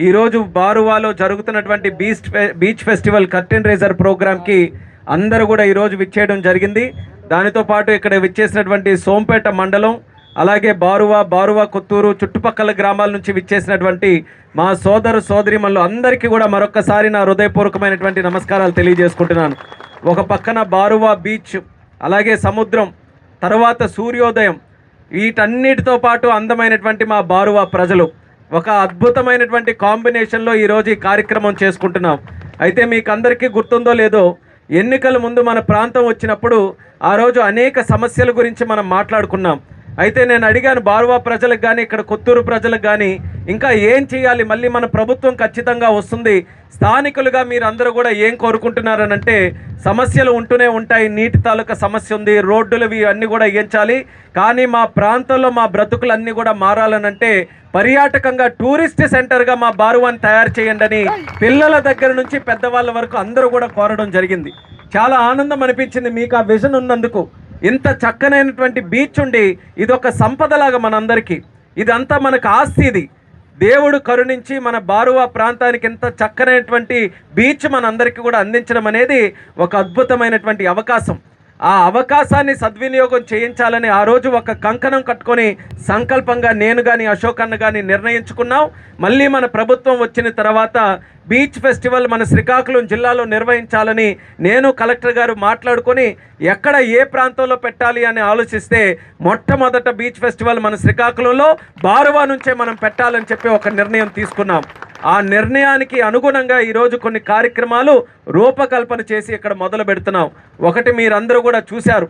ఈరోజు బారువాలో జరుగుతున్నటువంటి beach festival curtain razor ప్రోగ్రామ్కి అందరూ కూడా ఈరోజు విచ్చేయడం జరిగింది. దానితో పాటు ఇక్కడ విచ్చేసినటువంటి సోంపేట మండలం, అలాగే బారువా కొత్తూరు చుట్టుపక్కల గ్రామాల నుంచి విచ్చేసినటువంటి మా సోదరిమణులు అందరికీ కూడా మరొక్కసారి నా హృదయపూర్వకమైనటువంటి నమస్కారాలు తెలియజేసుకుంటున్నాను. ఒక పక్కన బారువా బీచ్, అలాగే సముద్రం, తర్వాత సూర్యోదయం, వీటన్నిటితో పాటు అందమైనటువంటి మా బారువా ప్రజలు ఒక అద్భుతమైనటువంటి కాంబినేషన్లో ఈరోజు ఈ కార్యక్రమం చేసుకుంటున్నాం. అయితే మీకు అందరికీ గుర్తుందో లేదో, ఎన్నికల ముందు మన ప్రాంతం వచ్చినప్పుడు ఆ రోజు అనేక సమస్యల గురించి మనం మాట్లాడుకున్నాం. అయితే నేను అడిగాను బారువా ప్రజలకు కానీ, ఇక్కడ కొత్తూరు ప్రజలకు కానీ, ఇంకా ఏం చేయాలి, మళ్ళీ మన ప్రభుత్వం ఖచ్చితంగా వస్తుంది, స్థానికులుగా మీరు అందరూ కూడా ఏం కోరుకుంటున్నారనంటే, సమస్యలు ఉంటూనే ఉంటాయి, నీటి తాలూకా సమస్య ఉంది, రోడ్డులవి అన్నీ కూడా వేయించాలి, కానీ మా ప్రాంతంలో మా బ్రతుకులన్నీ కూడా మారాలనంటే పర్యాటకంగా టూరిస్ట్ సెంటర్గా మా బారువాని తయారు చేయండి అని పిల్లల దగ్గర నుంచి పెద్దవాళ్ళ వరకు అందరూ కూడా కోరడం జరిగింది. చాలా ఆనందం అనిపించింది మీకు ఆ విజన్ ఉన్నందుకు. ఇంత చక్కనైనటువంటి బీచ్ ఉండి ఇదొక సంపదలాగా మనందరికీ, ఇదంతా మనకు ఆస్తి, ఇది దేవుడు కరుణించి మన బారువా ప్రాంతానికి ఇంత చక్కనైనటువంటి బీచ్ మనందరికీ కూడా అందించడం అనేది ఒక అద్భుతమైనటువంటి అవకాశం. ఆ అవకాశాన్ని సద్వినియోగం చేయించాలని ఆ రోజు ఒక కంకణం కట్టుకొని సంకల్పంగా నేను కానీ అశోక్ అన్న కానీ నిర్ణయించుకున్నాం. మళ్ళీ మన ప్రభుత్వం వచ్చిన తర్వాత బీచ్ ఫెస్టివల్ మన శ్రీకాకుళం జిల్లాలో నిర్వహించాలని నేను కలెక్టర్ గారు మాట్లాడుకొని ఎక్కడ ఏ ప్రాంతంలో పెట్టాలి అని ఆలోచిస్తే మొట్టమొదట బీచ్ ఫెస్టివల్ మన శ్రీకాకుళంలో బారువా నుంచే మనం పెట్టాలని చెప్పి ఒక నిర్ణయం తీసుకున్నాం. ఆ నిర్ణయానికి అనుగుణంగా ఈరోజు కొన్ని కార్యక్రమాలు రూపకల్పన చేసి ఇక్కడ మొదలు పెడుతున్నాం. ఒకటి మీరందరూ కూడా చూశారు,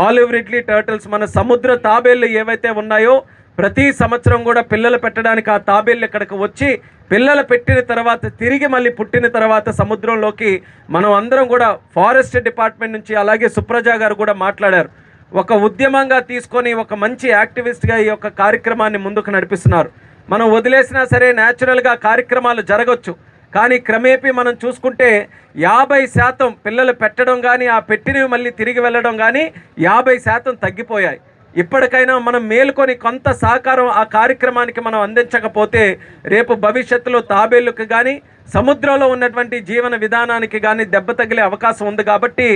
ఆలివ్ రిడ్లీ టర్టిల్స్, మన సముద్ర తాబేళ్ళు ఏవైతే ఉన్నాయో ప్రతి సంవత్సరం కూడా పిల్లలు పెట్టడానికి ఆ తాబేళ్ళు ఇక్కడికి వచ్చి పిల్లలు పెట్టిన తర్వాత తిరిగి మళ్ళీ పుట్టిన తర్వాత సముద్రంలోకి మనం అందరం కూడా ఫారెస్ట్ డిపార్ట్మెంట్ నుంచి, అలాగే సుప్రజ గారు కూడా మాట్లాడారు, ఒక ఉద్యమంగా తీసుకొని ఒక మంచి యాక్టివిస్ట్గా ఈ యొక్క కార్యక్రమాన్ని ముందుకు నడిపిస్తున్నారు. మనం వదిలేసినా సరే న్యాచురల్గా కార్యక్రమాలు జరగవచ్చు, కానీ క్రమేపీ మనం చూసుకుంటే 50% పిల్లలు పెట్టడం కానీ ఆ పెట్టినవి మళ్ళీ తిరిగి వెళ్ళడం కానీ 50% తగ్గిపోయాయి. ఇప్పటికైనా మనం మేలుకొని కొంత సహకారం ఆ కార్యక్రమానికి మనం అందించకపోతే రేపు భవిష్యత్తులో తాబేళ్ళకు కానీ సముద్రంలో ఉన్నటువంటి జీవన విధానానికి కానీ దెబ్బ తగిలే అవకాశం ఉంది. కాబట్టి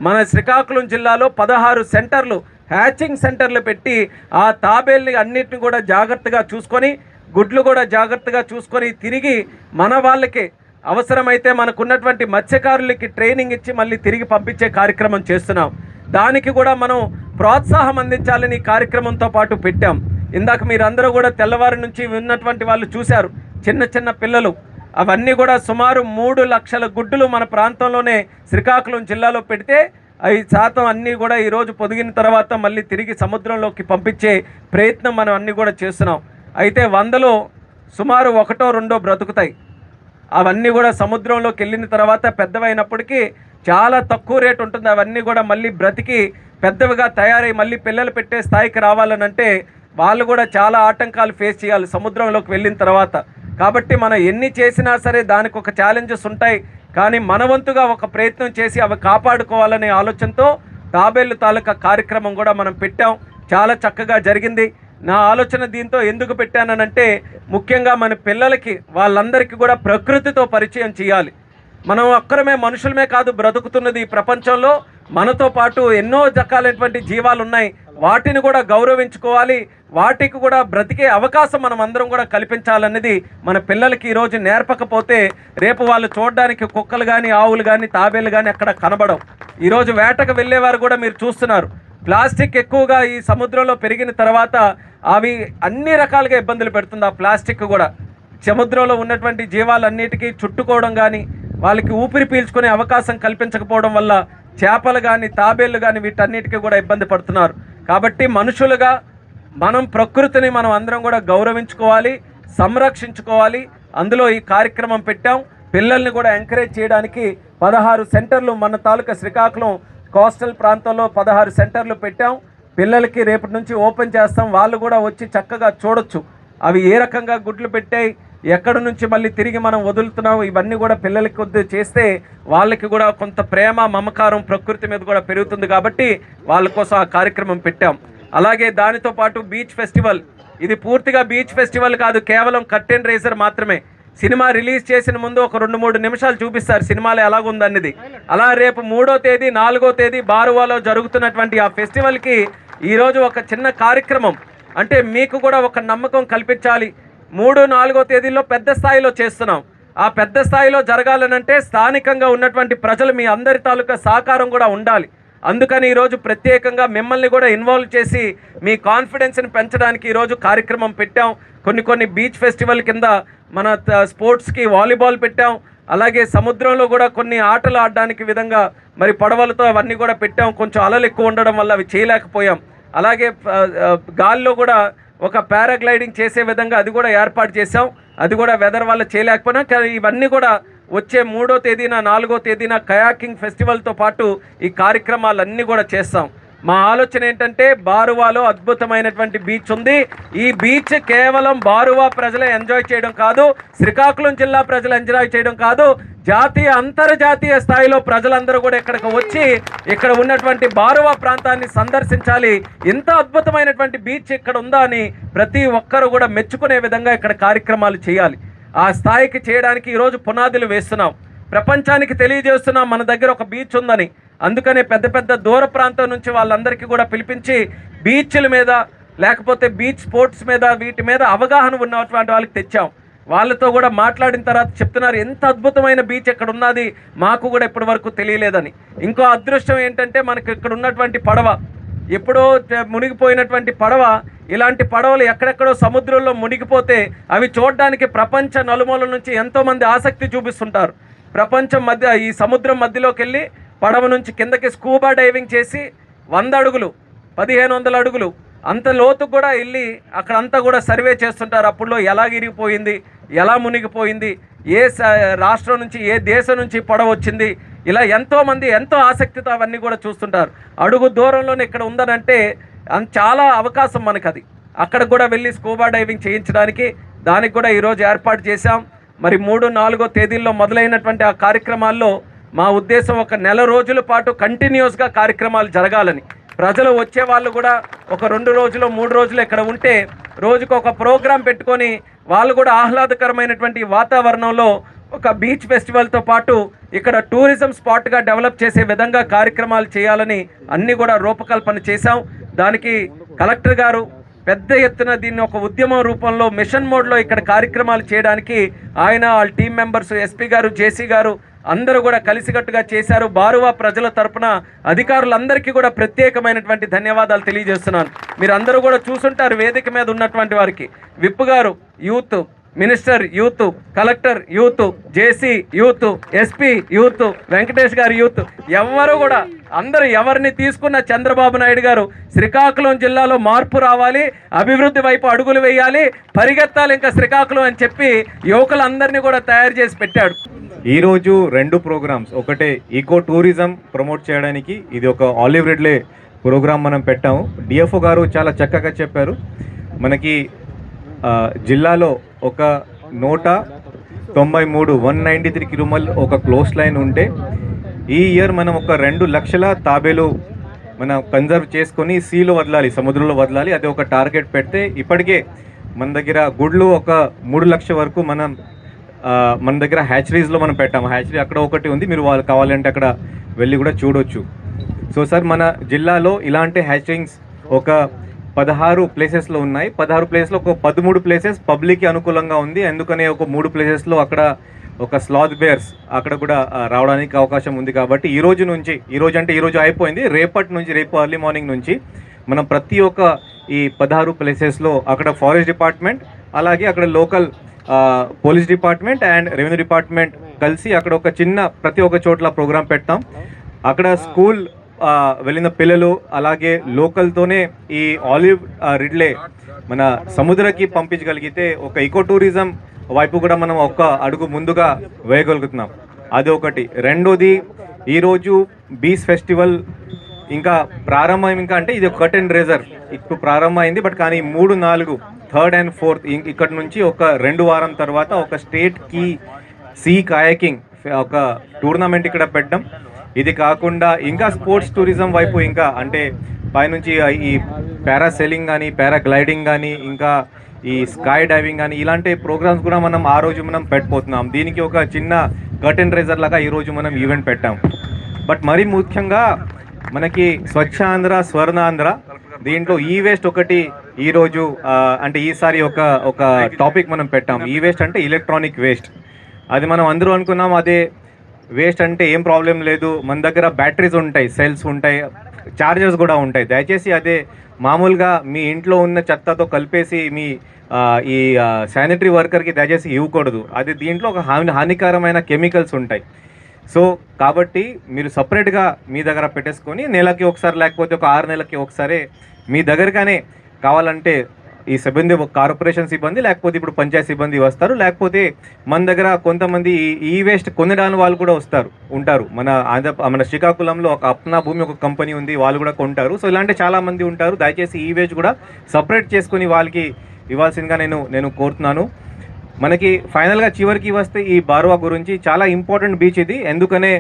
మన శ్రీకాకుళం జిల్లాలో 16 సెంటర్లు, హ్యాచింగ్ సెంటర్లు పెట్టి ఆ తాబేళ్ళని అన్నిటిని కూడా జాగ్రత్తగా చూసుకొని, గుడ్లు కూడా జాగ్రత్తగా చూసుకొని తిరిగి మన వాళ్ళకి అవసరమైతే మనకున్నటువంటి మత్స్యకారులకి ట్రైనింగ్ ఇచ్చి మళ్ళీ తిరిగి పంపించే కార్యక్రమం చేస్తున్నాం. దానికి కూడా మనం ప్రోత్సాహం అందించాలని కార్యక్రమంతో పాటు పెట్టాం. ఇందాక మీరందరూ కూడా తెల్లవారి నుంచి ఉన్నటువంటి వాళ్ళు చూశారు, చిన్న చిన్న పిల్లలు, అవన్నీ కూడా సుమారు 3 లక్షల గుడ్డులు మన ప్రాంతంలోనే శ్రీకాకుళం జిల్లాలో పెడితే 5% అన్నీ కూడా ఈరోజు పొదిగిన తర్వాత మళ్ళీ తిరిగి సముద్రంలోకి పంపించే ప్రయత్నం మనం అన్నీ కూడా చేస్తున్నాం. అయితే 100లో సుమారు 1-2 బ్రతుకుతాయి. అవన్నీ కూడా సముద్రంలోకి వెళ్ళిన తర్వాత పెద్దవైనప్పటికీ చాలా తక్కువ రేటు ఉంటుంది. అవన్నీ కూడా మళ్ళీ బ్రతికి పెద్దవిగా తయారై మళ్ళీ పిల్లలు పెట్టే స్థాయికి రావాలనంటే వాళ్ళు కూడా చాలా ఆటంకాలు ఫేస్ చేయాలి సముద్రంలోకి వెళ్ళిన తర్వాత. కాబట్టి మనం ఎన్ని చేసినా సరే దానికి ఒక ఛాలెంజెస్ ఉంటాయి, కానీ మన వంతుగా ఒక ప్రయత్నం చేసి అవి కాపాడుకోవాలనే ఆలోచనతో తాబేళ్ళు తాలూకా కార్యక్రమం కూడా మనం పెట్టాం. చాలా చక్కగా జరిగింది. నా ఆలోచన దీంతో ఎందుకు పెట్టానంటే, ముఖ్యంగా మన పిల్లలకి వాళ్ళందరికీ కూడా ప్రకృతితో పరిచయం చేయాలి. మనం ఒక్కరమే మనుషులమే కాదు బ్రతుకుతున్నది ఈ ప్రపంచంలో, మనతో పాటు ఎన్నో రకాలైనటువంటి జీవాలు ఉన్నాయి, వాటిని కూడా గౌరవించుకోవాలి, వాటికి కూడా బ్రతికే అవకాశం మనం అందరం కూడా కల్పించాలన్నది మన పిల్లలకి ఈరోజు నేర్పకపోతే రేపు వాళ్ళు చూడడానికి కుక్కలు కానీ, ఆవులు కానీ, తాబేలు కానీ అక్కడ కనబడవు. ఈరోజు వేటకు వెళ్ళేవారు కూడా మీరు చూస్తున్నారు, ప్లాస్టిక్ ఎక్కువగా ఈ సముద్రంలో పెరిగిన తర్వాత అవి అన్ని రకాలుగా ఇబ్బందులు పెడుతుంది. ఆ ప్లాస్టిక్ కూడా సముద్రంలో ఉన్నటువంటి జీవాలన్నిటికీ చుట్టుకోవడం కానీ, వాళ్ళకి ఊపిరి పీల్చుకునే అవకాశం కల్పించకపోవడం వల్ల చేపలు కానీ, తాబేళ్ళు కానీ వీటన్నిటికీ కూడా ఇబ్బంది పడుతున్నారు. కాబట్టి మనుషులుగా మనం ప్రకృతిని మనం అందరం కూడా గౌరవించుకోవాలి, సంరక్షించుకోవాలి. అందులో ఈ కార్యక్రమం పెట్టాం. పిల్లల్ని కూడా ఎంకరేజ్ చేయడానికి 16 సెంటర్లు మన తాలూకా శ్రీకాకుళం కోస్టల్ ప్రాంతంలో 16 సెంటర్లు పెట్టాం. పిల్లలకి రేపటి నుంచి ఓపెన్ చేస్తాం, వాళ్ళు కూడా వచ్చి చక్కగా చూడొచ్చు అవి ఏ రకంగా గుడ్లు పెట్టాయి, ఎక్కడి నుంచి మళ్ళీ తిరిగి మనం వదులుతున్నాం, ఇవన్నీ కూడా పిల్లలకి కొద్ది చేస్తే వాళ్ళకి కూడా కొంత ప్రేమ మమకారం ప్రకృతి మీద కూడా పెరుగుతుంది. కాబట్టి వాళ్ళ కోసం ఆ కార్యక్రమం పెట్టాం. అలాగే దానితో పాటు బీచ్ ఫెస్టివల్, ఇది పూర్తిగా బీచ్ ఫెస్టివల్ కాదు, కేవలం కర్టెన్ రేజర్ మాత్రమే. సినిమా రిలీజ్ చేసిన ముందు ఒక 2-3 నిమిషాలు చూపిస్తారు సినిమాలో ఎలాగుందన్నది. అలా రేపు 3వ తేదీ 4వ తేదీ బారువాలో జరుగుతున్నటువంటి ఆ ఫెస్టివల్కి ఈరోజు ఒక చిన్న కార్యక్రమం, అంటే మీకు కూడా ఒక నమ్మకం కల్పించాలి. 3-4వ తేదీల్లో పెద్ద స్థాయిలో చేస్తున్నాం. ఆ పెద్ద స్థాయిలో జరగాలనంటే స్థానికంగా ఉన్నటువంటి ప్రజలు మీ అందరి తాలూకా సహకారం కూడా ఉండాలి. అందుకని ఈరోజు ప్రత్యేకంగా మిమ్మల్ని కూడా ఇన్వాల్వ్ చేసి మీ కాన్ఫిడెన్స్ని పెంచడానికి ఈరోజు కార్యక్రమం పెట్టాం. కొన్ని బీచ్ ఫెస్టివల్ కింద మన స్పోర్ట్స్కి వాలీబాల్ పెట్టాం. అలాగే సముద్రంలో కూడా కొన్ని ఆటలు ఆడడానికి విధంగా మరి పడవలతో అవన్నీ కూడా పెట్టాం. కొంచెం అలలు ఎక్కువ ఉండడం వల్ల అవి చేయలేకపోయాం. అలాగే గాల్లో కూడా ఒక పారాగ్లైడింగ్ చేసే విధంగా అది కూడా ఏర్పాటు చేసాం. అది కూడా వెదర్ వల్ల చేయలేకపోయినా, కానీ ఇవన్నీ కూడా వచ్చే 3వ తేదీన 4వ తేదీన కయాకింగ్ ఫెస్టివల్తో పాటు ఈ కార్యక్రమాలన్నీ కూడా చేస్తాం. మా ఆలోచన ఏంటంటే బారువాలో అద్భుతమైనటువంటి బీచ్ ఉంది. ఈ బీచ్ కేవలం బారువా ప్రజలే ఎంజాయ్ చేయడం కాదు, శ్రీకాకుళం జిల్లా ప్రజలు ఎంజాయ్ చేయడం కాదు, జాతీయ అంతర్జాతీయ స్థాయిలో ప్రజలందరూ కూడా ఇక్కడికి వచ్చి ఇక్కడ ఉన్నటువంటి బారువా ప్రాంతాన్ని సందర్శించాలి. ఇంత అద్భుతమైనటువంటి బీచ్ ఇక్కడ ఉందా అని ప్రతి ఒక్కరు కూడా మెచ్చుకునే విధంగా ఇక్కడ కార్యక్రమాలు చేయాలి. ఆ స్థాయికి చేయడానికి ఈరోజు పునాదులు వేస్తున్నాం. ప్రపంచానికి తెలియజేస్తున్నాం మన దగ్గర ఒక బీచ్ ఉందని. అందుకనే పెద్ద దూర ప్రాంతం నుంచి వాళ్ళందరికీ కూడా పిలిపించి బీచ్ల మీద లేకపోతే బీచ్ స్పోర్ట్స్ మీద వీటి మీద అవగాహన ఉన్నటువంటి వాళ్ళకి తెచ్చాం. వాళ్ళతో కూడా మాట్లాడిన తర్వాత చెప్తున్నారు ఎంత అద్భుతమైన బీచ్ ఇక్కడ ఉన్నది, మాకు కూడా ఇప్పటి వరకు తెలియలేదని. ఇంకో అదృష్టం ఏంటంటే మనకు ఇక్కడ ఉన్నటువంటి పడవ, ఎప్పుడో మునిగిపోయినటువంటి పడవ, ఇలాంటి పడవలు ఎక్కడెక్కడో సముద్రంలో మునిగిపోతే అవి చూడడానికి ప్రపంచ నలుమూలల నుంచి ఎంతోమంది ఆసక్తి చూపిస్తుంటారు. ప్రపంచం మధ్య ఈ సముద్రం మధ్యలోకి వెళ్ళి పడవ నుంచి కిందకి స్కూబా డైవింగ్ చేసి 100 అడుగులు 1500 అడుగులు అంత లోతుకు కూడా వెళ్ళి అక్కడంతా కూడా సర్వే చేస్తుంటారు. అప్పుడులో ఎలా ఇరిగిపోయింది, ఎలా మునిగిపోయింది, ఏ రాష్ట్రం నుంచి ఏ దేశం నుంచి పడవ వచ్చింది, ఇలా ఎంతోమంది ఎంతో ఆసక్తితో అవన్నీ కూడా చూస్తుంటారు. అడుగు దూరంలోనే ఇక్కడ ఉందనంటే చాలా అవకాశం మనకు అది. అక్కడ కూడా వెళ్ళి స్కూబా డైవింగ్ చేయించడానికి దానికి కూడా ఈరోజు ఏర్పాటు చేశాం. మరి 3-4వ తేదీల్లో మొదలైనటువంటి ఆ కార్యక్రమాల్లో మా ఉద్దేశం ఒక నెల రోజుల పాటు కంటిన్యూస్గా కార్యక్రమాలు జరగాలని. ప్రజలు వచ్చే వాళ్ళు కూడా ఒక 2 రోజులు 3 రోజులు ఇక్కడ ఉంటే రోజుకు ఒక ప్రోగ్రాం పెట్టుకొని వాళ్ళు కూడా ఆహ్లాదకరమైనటువంటి వాతావరణంలో ఒక బీచ్ ఫెస్టివల్తో పాటు ఇక్కడ టూరిజం స్పాట్గా డెవలప్ చేసే విధంగా కార్యక్రమాలు చేయాలని అన్నీ కూడా రూపకల్పన చేశాం. దానికి కలెక్టర్ గారు పెద్ద ఎత్తున దీన్ని ఒక ఉద్యమం రూపంలో మిషన్ మోడ్లో ఇక్కడ కార్యక్రమాలు చేయడానికి ఆయన వాళ్ళ టీం మెంబర్స్ ఎస్పీ గారు జేసీ గారు అందరూ కూడా కలిసికట్టుగా చేశారు. బారువా ప్రజల తరపున అధికారులందరికీ కూడా ప్రత్యేకమైనటువంటి ధన్యవాదాలు తెలియజేస్తున్నాను. మీరు అందరూ కూడా చూసుంటారు వేదిక మీద ఉన్నటువంటి వారికి, విప్ గారు youth, minister youth, collector youth, JC youth, SP youth, Venkatesh గారు యూత్, ఎవరు కూడా అందరూ ఎవరిని తీసుకున్న చంద్రబాబు నాయుడు గారు శ్రీకాకుళం జిల్లాలో మార్పు రావాలి, అభివృద్ధి వైపు అడుగులు వేయాలి, పరిగెత్తాలి ఇంకా శ్రీకాకుళం అని చెప్పి యువకులందరినీ కూడా తయారు చేసి పెట్టాడు. ఈరోజు 2 ప్రోగ్రామ్స్, ఒకటే ఈకో టూరిజం ప్రమోట్ చేయడానికి ఇది ఒక ఆలివ్ రిడ్లే ప్రోగ్రామ్ మనం పెట్టాము. డిఎఫ్ఓ గారు చాలా చక్కగా చెప్పారు. మనకి జిల్లాలో ఒక 193 కిలోమీటర్లు ఒక క్లోజ్ లైన్ ఉంటే ఈ ఇయర్ మనం ఒక 2 లక్షల తాబేలు మనం కన్జర్వ్ చేసుకొని సీలో వదలాలి, సముద్రంలో వదలాలి. అది ఒక టార్గెట్ పెడితే ఇప్పటికే మన దగ్గర గుడ్లు ఒక 3 లక్షల వరకు మన దగ్గర హ్యాచరీస్లో మనం పెట్టాము. హ్యాచరీ అక్కడ ఒకటి ఉంది, మీరు వాళ్ళు కావాలంటే అక్కడ వెళ్ళి కూడా చూడొచ్చు. సో సార్ మన జిల్లాలో ఇలాంటి హ్యాచరింగ్స్ ఒక 16 ప్లేసెస్లో ఉన్నాయి. 16 ప్లేసెస్లో ఒక 13 ప్లేసెస్ పబ్లిక్కి అనుకూలంగా ఉంది. ఎందుకనే ఒక 3 ప్లేసెస్లో అక్కడ ఒక స్లాత్ బేర్స్ అక్కడ కూడా రావడానికి అవకాశం ఉంది. కాబట్టి ఈరోజు అయిపోయింది, రేపు ఎర్లీ మార్నింగ్ నుంచి మనం ప్రతి ఒక్క ఈ 16 ప్లేసెస్లో అక్కడ ఫారెస్ట్ డిపార్ట్మెంట్ అలాగే అక్కడ local police department and revenue department కలిసి అక్కడ ఒక చిన్న ప్రతి ఒక్క చోట్ల ప్రోగ్రాం పెట్టాం. అక్కడ స్కూల్ వెళ్ళిన పిల్లలు అలాగే లోకల్తోనే ఈ ఆలివ్ రిడ్లే మన సముద్రకి పంపించగలిగితే ఒక ఈకో టూరిజం వైపు కూడా మనం ఒక్క అడుగు ముందుగా వేయగలుగుతున్నాం. అది ఒకటి. రెండోది, ఈరోజు బీచ్ ఫెస్టివల్ ఇంకా ప్రారంభం, ఇంకా అంటే ఇది ఒక కర్టెన్ రేజర్ ఇప్పుడు ప్రారంభమైంది. బట్ కానీ 3, 4, 3rd and 4th ఇక్కడ నుంచి ఒక 2 వారం తర్వాత ఒక స్టేట్ కి సీ కయాకింగ్ ఒక టోర్నమెంట్ ఇక్కడ పెట్టడం. ఇది కాకుండా ఇంకా స్పోర్ట్స్ టూరిజం వైపు ఇంకా అంటే పైనుంచి ఈ పారాసైలింగ్ కానీ పారాగ్లైడింగ్ కానీ ఇంకా ఈ స్కై డైవింగ్ కానీ ఇలాంటి ప్రోగ్రామ్స్ కూడా మనం ఆ రోజు మనం పెట్టబోతున్నాం. దీనికి ఒక చిన్న కర్టెన్ రైజర్ లాగా ఈరోజు మనం ఈవెంట్ పెట్టాం. బట్ మరీ ముఖ్యంగా మనకి స్వచ్ఛాంధ్ర స్వర్ణాంధ్ర దీంట్లో ఈ వేస్ట్ ఒకటి ఈరోజు అంటే ఈసారి ఒక టాపిక్ మనం పెట్టాం. ఈ వేస్ట్ అంటే ఎలక్ట్రానిక్ వేస్ట్. అది మనం అందరూ అనుకున్నాం అదే వేస్ట్ అంటే ఏం ప్రాబ్లం లేదు, మన దగ్గర బ్యాటరీస్ ఉంటాయి, సెల్స్ ఉంటాయి, చార్జర్స్ కూడా ఉంటాయి. దయచేసి అదే మామూలుగా మీ ఇంట్లో ఉన్న చెత్తతో కలిపేసి మీ ఈ శానిటరీ వర్కర్కి దయచేసి ఇవ్వకూడదు. అది దీంట్లో ఒక హానికరమైన కెమికల్స్ ఉంటాయి. సో కాబట్టి మీరు సపరేట్గా మీ దగ్గర పెట్టేసుకొని నెలకి ఒకసారి లేకపోతే ఒక 6 నెలలకి ఒకసారి మీ దగ్గరగానే కావాలంటే ఈ సిబ్బంది కార్పొరేషన్ సిబ్బంది లేకపోతే ఇప్పుడు పంచాయతీ సిబ్బంది వస్తారు, లేకపోతే మన దగ్గర కొంతమంది ఈ వేస్ట్ కొనడానికి వాళ్ళు కూడా ఉంటారు. మన శ్రీకాకుళంలో ఒక అప్నా భూమి ఒక కంపెనీ ఉంది, వాళ్ళు కూడా కొంటారు. సో ఇలాంటి చాలామంది ఉంటారు. దయచేసి ఈ వేస్ట్ కూడా సపరేట్ చేసుకొని వాళ్ళకి ఇవ్వాల్సిందిగా నేను కోరుతున్నాను. మనకి ఫైనల్గా చివరికి వస్తే ఈ బార్వా గురించి చాలా ఇంపార్టెంట్ బీచ్ ఇది. ఎందుకనే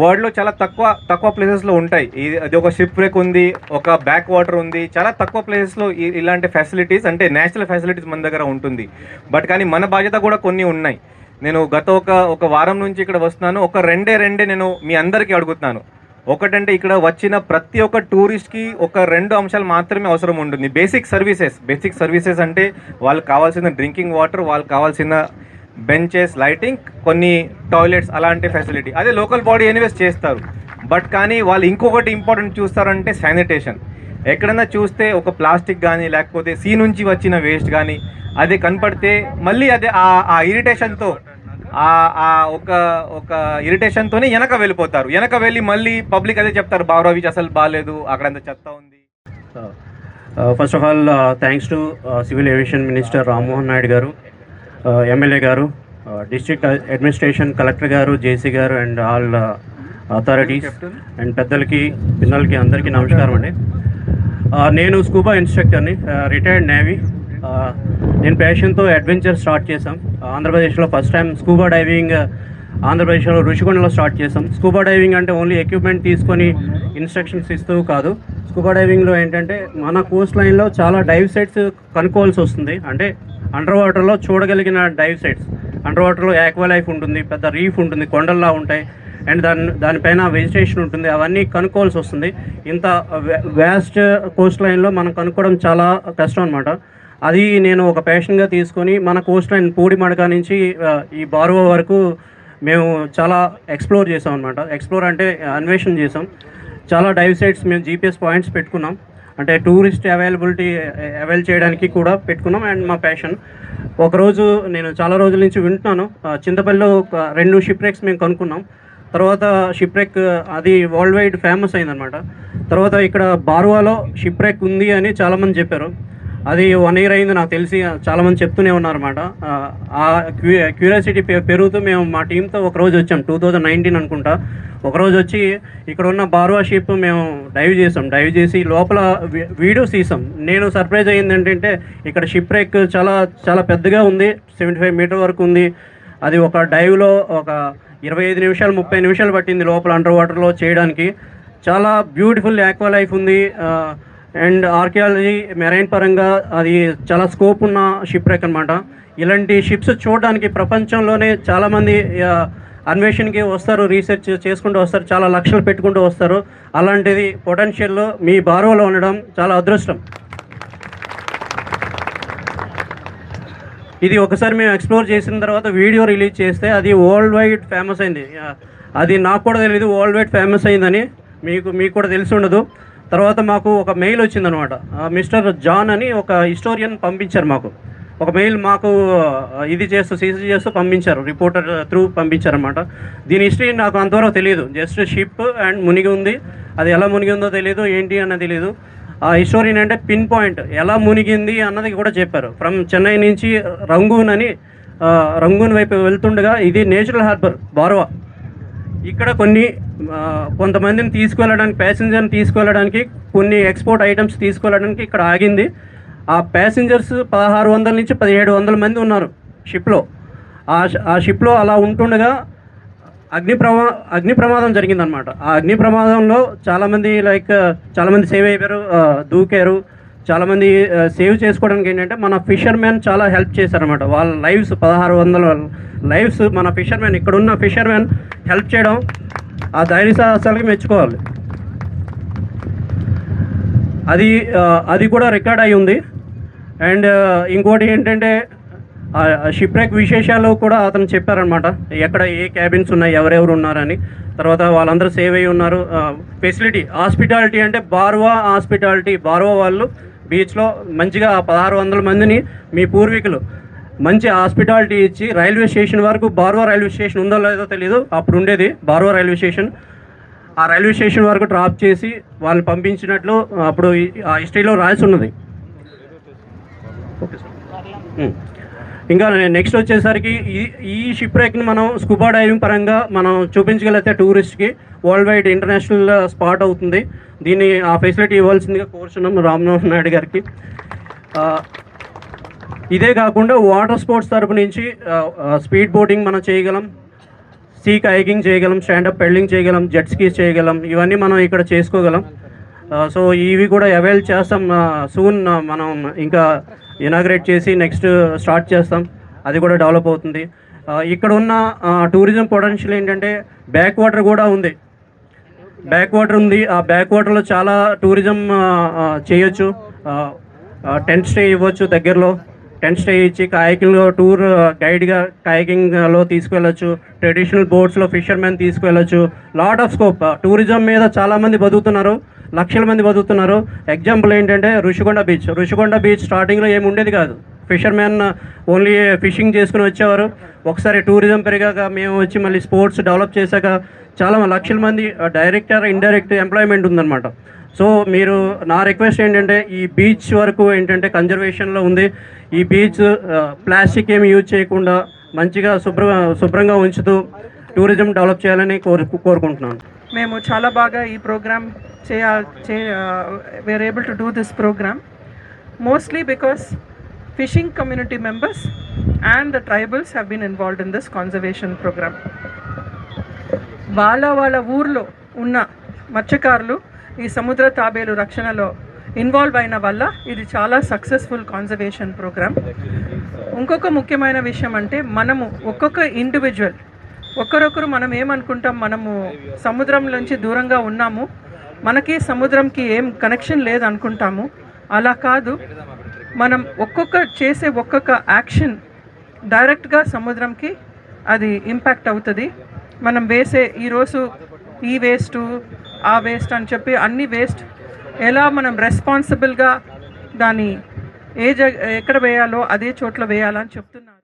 వరల్డ్లో చాలా తక్కువ ప్లేసెస్లో ఉంటాయి. అది ఒక షిప్ బ్రేక్ ఉంది, ఒక బ్యాక్ వాటర్ ఉంది, చాలా తక్కువ ప్లేసెస్లో ఇలాంటి ఫెసిలిటీస్ అంటే నేషనల్ ఫెసిలిటీస్ మన దగ్గర ఉంటుంది. బట్ కానీ మన బాధ్యత కూడా కొన్ని ఉన్నాయి. నేను గత ఒక వారం నుంచి ఇక్కడ వస్తున్నాను. ఒక రెండే నేను మీ అందరికీ అడుగుతున్నాను. ఒకటంటే ఇక్కడ వచ్చిన ప్రతి ఒక్క టూరిస్ట్కి ఒక 2 అంశాలు మాత్రమే అవసరం ఉంటుంది. బేసిక్ సర్వీసెస్ అంటే వాళ్ళకి కావాల్సిన డ్రింకింగ్ వాటర్, వాళ్ళకి కావాల్సిన బెంచెస్, లైటింగ్, కొన్ని టాయిలెట్స్, అలాంటి ఫెసిలిటీ అదే లోకల్ బాడీ ఎనీవేస్ చేస్తారు. బట్ కానీ వాళ్ళు ఇంకొకటి ఇంపార్టెంట్ చూస్తారంటే శానిటేషన్. ఎక్కడన్నా చూస్తే ఒక ప్లాస్టిక్ కానీ లేకపోతే సీ నుంచి వచ్చిన వేస్ట్ కానీ అది కనపడితే మళ్ళీ అదే ఆ ఇరిటేషన్తో ఒక ఇరిటేషన్తోనే వెనక వెళ్ళిపోతారు. వెనక వెళ్ళి మళ్ళీ పబ్లిక్ అదే చెప్తారు, బార్వా బీచ్ అసలు బాగాలేదు, అక్కడంత చెత్త ఉంది. First of all thanks to civil aviation minister Rammohan Naidu గారు, ఎమ్మెల్యే గారు, డిస్ట్రిక్ట్ అడ్మినిస్ట్రేషన్ కలెక్టర్ గారు, జేసీ గారు అండ్ ఆల్ అథారిటీస్ అండ్ పెద్దలకి పిల్లలకి అందరికీ నమస్కారం అండి. నేను స్కూబా ఇన్స్ట్రక్టర్ని, రిటైర్డ్ నేవీ. నేను ప్యాషన్తో అడ్వెంచర్ స్టార్ట్ చేశాం. ఆంధ్రప్రదేశ్లో ఫస్ట్ టైం స్కూబా డైవింగ్ ఆంధ్రప్రదేశ్లో రుషికొండలో స్టార్ట్ చేసాం. స్కూబా డైవింగ్ అంటే ఓన్లీ ఎక్విప్మెంట్ తీసుకొని ఇన్స్ట్రక్షన్స్ ఇస్తూ కాదు. స్కూబా డైవింగ్లో ఏంటంటే మన కోస్ట్ లైన్లో చాలా డైవ్ సైట్స్ కనుక్కోవాల్సి వస్తుంది. అంటే అండర్ వాటర్లో చూడగలిగిన డైవ్ సైట్స్, అండర్ వాటర్లో యాక్వా లైఫ్ ఉంటుంది, పెద్ద రీఫ్ ఉంటుంది, కొండల్లా ఉంటాయి అండ్ దానిపైన వెజిటేషన్ ఉంటుంది. అవన్నీ కనుక్కోవాల్సి వస్తుంది. ఇంత వ్యాస్ట్ కోస్ట్ లైన్లో మనం కనుక్కోవడం చాలా కష్టం అనమాట. అది నేను ఒక ప్యాషన్గా తీసుకొని మన కోస్ట్ లైన్ పూడిమడక నుంచి ఈ బార్వా వరకు మేము చాలా ఎక్స్ప్లోర్ చేసాం అనమాట. ఎక్స్ప్లోర్ అంటే అన్వేషణ చేసాం. చాలా డైవ్ సైట్స్ మేము జీపీఎస్ పాయింట్స్ పెట్టుకున్నాం. అంటే టూరిస్ట్ అవైల్ చేయడానికి కూడా పెట్టుకున్నాం. అండ్ మా ప్యాషన్ ఒకరోజు నేను చాలా రోజుల నుంచి వింటున్నాను, చింతపల్లిలో 2 షిప్ రేక్స్ మేము కనుక్కున్నాం. తర్వాత షిప్ రేక్ అది వరల్డ్ వైడ్ ఫేమస్ అయిందనమాట. తర్వాత ఇక్కడ బార్వాలో షిప్ రేక్ ఉంది అని చాలామంది చెప్పారు. అది 1 year అయింది నాకు తెలిసి, చాలామంది చెప్తూనే ఉన్నారన్నమాట. ఆ క్యూరియాసిటీ పెరుగుతూ మేము మా టీంతో ఒకరోజు వచ్చాం, 2019 అనుకుంటా. ఒకరోజు వచ్చి ఇక్కడ ఉన్న బార్వా షిప్ మేము డైవ్ చేసి లోపల వీడియోస్ తీసాం. నేను సర్ప్రైజ్ అయ్యింది ఏంటంటే ఇక్కడ షిప్ రేక్ చాలా చాలా పెద్దగా ఉంది, 75 మీటర్ వరకు ఉంది. అది ఒక డైవ్లో ఒక 25 నిమిషాలు 30 నిమిషాలు పట్టింది లోపల అండర్ వాటర్లో చేయడానికి. చాలా బ్యూటిఫుల్ యాక్వా లైఫ్ ఉంది అండ్ ఆర్కియాలజీ మెరైన్ పరంగా అది చాలా స్కోప్ ఉన్న షిప్ రేక్ అనమాట. ఇలాంటి షిప్స్ చూడడానికి ప్రపంచంలోనే చాలామంది అన్వేషణకి వస్తారు, రీసెర్చ్ చేసుకుంటూ వస్తారు, చాలా లక్షలు పెట్టుకుంటూ వస్తారు. అలాంటిది పొటెన్షియల్లో మీ బార్వాలో ఉండడం చాలా అదృష్టం. ఇది ఒకసారి మేము ఎక్స్ప్లోర్ చేసిన తర్వాత వీడియో రిలీజ్ చేస్తే అది వరల్డ్ వైడ్ ఫేమస్ అయింది. అది నాకు కూడా తెలియదు వరల్డ్ వైడ్ ఫేమస్ అయిందని. మీకు కూడా తెలిసి ఉండదు. తర్వాత మాకు ఒక మెయిల్ వచ్చిందనమాట. మిస్టర్ జాన్ అని ఒక హిస్టోరియన్ పంపించారు మాకు. ఒక మెయిల్ మాకు సీసీ చేస్తూ పంపించారు, రిపోర్టర్ త్రూ పంపించారనమాట. దీని హిస్టరీ నాకు అంతవరకు తెలియదు. జస్ట్ షిప్ అండ్ మునిగి ఉంది, అది ఎలా మునిగి ఉందో తెలియదు, ఏంటి అన్నది తెలియదు. ఆ హిస్టోరియన్ అంటే పిన్ పాయింట్ ఎలా మునిగింది అన్నది కూడా చెప్పారు. ఫ్రమ్ చెన్నై నుంచి రంగూన్ వైపు వెళ్తుండగా ఇది నేచురల్ హార్బర్ బార్వా. ఇక్కడ కొంతమందిని తీసుకువెళ్ళడానికి, ప్యాసింజర్ని తీసుకువెళ్ళడానికి, కొన్ని ఎక్స్పోర్ట్ ఐటమ్స్ తీసుకువెళ్ళడానికి ఇక్కడ ఆగింది. ఆ ప్యాసింజర్స్ 1600 నుంచి 1700 మంది ఉన్నారు షిప్లో. ఆ షిప్లో అలా ఉంటుండగా అగ్ని ప్రమాదం జరిగిందనమాట. ఆ అగ్ని ప్రమాదంలో చాలామంది సేవ్ అయిపోయారు, దూకారు. చాలామంది సేవ్ చేసుకోవడానికి ఏంటంటే మన ఫిషర్మెన్ చాలా హెల్ప్ చేశారనమాట. వాళ్ళ లైవ్స్ 1600 లైవ్స్ మన ఫిషర్మెన్, ఇక్కడున్న ఫిషర్మెన్ హెల్ప్ చేయడం ఆ ధైర్య సాహసాలకి మెచ్చుకోవాలి. అది కూడా రికార్డ్ అయి ఉంది. అండ్ ఇంకోటి ఏంటంటే షిప్ రేక్ విశేషాలు కూడా అతను చెప్పారనమాట, ఎక్కడ ఏ క్యాబిన్స్ ఉన్నాయి, ఎవరెవరు ఉన్నారని. తర్వాత వాళ్ళందరూ సేవ్ అయ్యి ఉన్నారు. ఫెసిలిటీ హాస్పిటాలిటీ అంటే బార్వా వాళ్ళు బీచ్లో మంచిగా 1600 మందిని మీ పూర్వీకులు మంచి హాస్పిటాలిటీ ఇచ్చి రైల్వే స్టేషన్ వరకు, బార్వా రైల్వే స్టేషన్ ఉందో లేదో తెలీదు, అప్పుడు ఉండేది బార్వా రైల్వే స్టేషన్, ఆ రైల్వే స్టేషన్ వరకు డ్రాప్ చేసి వాళ్ళు పంపించినట్లు అప్పుడు ఆ హిస్టరీలో రాసి ఉన్నది. ఇంకా నెక్స్ట్ వచ్చేసరికి ఈ షిప్ రేక్ని మనం స్కూబా డైవింగ్ పరంగా మనం చూపించగలిగితే టూరిస్ట్కి వరల్డ్ వైడ్ ఇంటర్నేషనల్ స్పాట్ అవుతుంది. దీన్ని ఆ ఫెసిలిటీ ఇవ్వాల్సిందిగా కోరుచున్నాం రామ్మోహన్ నాయుడు గారికి. ఇదే కాకుండా వాటర్ స్పోర్ట్స్ తరపు నుంచి స్పీడ్ బోటింగ్ మనం చేయగలం, సీ కైకింగ్ చేయగలం, స్టాండప్ పెడ్లింగ్ చేయగలం, జెట్ స్కీస్ చేయగలం, ఇవన్నీ మనం ఇక్కడ చేసుకోగలం. సో ఇవి కూడా అవైల్ చేస్తాం. సూన్ మనం ఇంకా ఇనాగ్రేట్ చేసి నెక్స్ట్ స్టార్ట్ చేస్తాం, అది కూడా డెవలప్ అవుతుంది. ఇక్కడ ఉన్న టూరిజం పొటెన్షియల్ ఏంటంటే బ్యాక్ వాటర్ కూడా ఉంది. ఆ బ్యాక్ వాటర్లో చాలా టూరిజం చేయొచ్చు. టెంట్ స్టే ఇవ్వచ్చు, దగ్గరలో టెంట్ స్టే ఇచ్చి కాయకింగ్లో టూర్ గైడ్గా కాయకింగ్లో తీసుకువెళ్ళచ్చు, ట్రెడిషనల్ బోట్స్లో ఫిషర్మెన్ తీసుకువెళ్ళచ్చు. Lot of scope. టూరిజం మీద చాలామంది బతుకుతున్నారు, లక్షల మంది బతుకుతున్నారు. ఎగ్జాంపుల్ ఏంటంటే ఋషికొండ బీచ్ స్టార్టింగ్లో ఏమి ఉండేది కాదు. ఫిషర్మెన్ ఓన్లీ ఫిషింగ్ చేసుకుని వచ్చేవారు. ఒకసారి టూరిజం పెరిగాక మేము వచ్చి మళ్ళీ స్పోర్ట్స్ డెవలప్ చేశాక చాలా లక్షల మంది డైరెక్ట్ ఆర్ ఇండైరెక్ట్ ఎంప్లాయ్మెంట్ ఉందన్నమాట. సో మీరు నా రిక్వెస్ట్ ఏంటంటే ఈ బీచ్ వరకు ఏంటంటే కన్జర్వేషన్లో ఉంది. ఈ బీచ్ ప్లాస్టిక్ ఏమి యూజ్ చేయకుండా మంచిగా శుభ్రంగా ఉంచుతూ టూరిజం డెవలప్ చేయాలని కోరుకుంటున్నాను. మేము చాలా బాగా ఈ program we are able to do this program mostly because fishing community members and the tribals have been involved in this conservation program. వాళ్ళ ఊర్లో ఉన్న మత్స్యకారులు ఈ సముద్ర తాబేలు రక్షణలో ఇన్వాల్వ్ అయిన వల్ల ఇది చాలా సక్సెస్ఫుల్ కాన్జర్వేషన్ ప్రోగ్రామ్. ఇంకొక ముఖ్యమైన విషయం అంటే మనము ఒక్కొక్క ఇండివిజువల్ ఒకరొకరు మనం ఏమనుకుంటాం, మనము సముద్రం నుంచి దూరంగా ఉన్నాము, మనకి సముద్రంకి ఏం కనెక్షన్ లేదు అనుకుంటాము. అలా కాదు, మనం చేసే ఒక్కొక్క యాక్షన్ డైరెక్ట్గా సముద్రంకి అది ఇంపాక్ట్ అవుతుంది. మనం వేసే ఈరోజు ఈ వేస్ట్ ఆ వేస్ట్ అని చెప్పి అన్ని వేస్ట్ ఎలా మనం రెస్పాన్సిబుల్గా దాన్ని ఎక్కడ వేయాలో అదే చోట్ల వేయాలని చెప్తున్నారు.